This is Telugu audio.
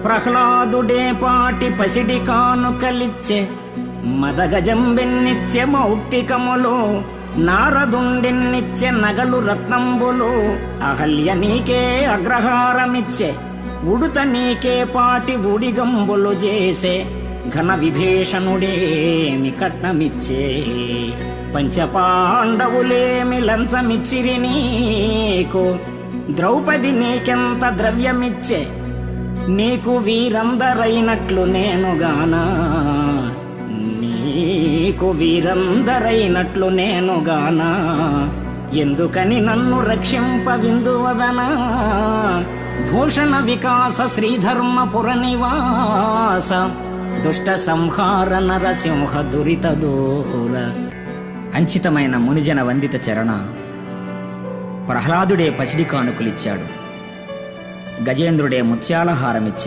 ప్రహ్లాదుడే పాటి పసిడి కానుకలిచ్చే, మదగజంబెన్నిచ్చే మౌక్తికములు, నారదుండెన్నిచ్చే నగలు రత్నంబులు, అహల్య నీకే అగ్రహారమిచ్చే, ఉడుత నీకే పాటి ఊడిగంబులు చేసే, ఘన విభీషణుడేమి కట్నమిచ్చే, పంచపాండవులేమి లంచమిచ్చిరి నీకు, ద్రౌపది నీకెంత ద్రవ్యమిచ్చే, నీకు వీరందరైనట్లు నేనుగానా, నీకు వీరందరైనట్లు నేనుగానా, ఎందుకని నన్ను రక్షింపవిందువదనా, భూషణ వికాస శ్రీధర్మపుర నివాస, దుష్ట సంహార నరసింహ దురిత దూర. అంచితమైన మునిజన వందిత చరణ. ప్రహ్లాదుడే పసిడి కానుకలిచ్చాడు, గజేంద్రుడే ముత్యాల హారమిచ్చాడు.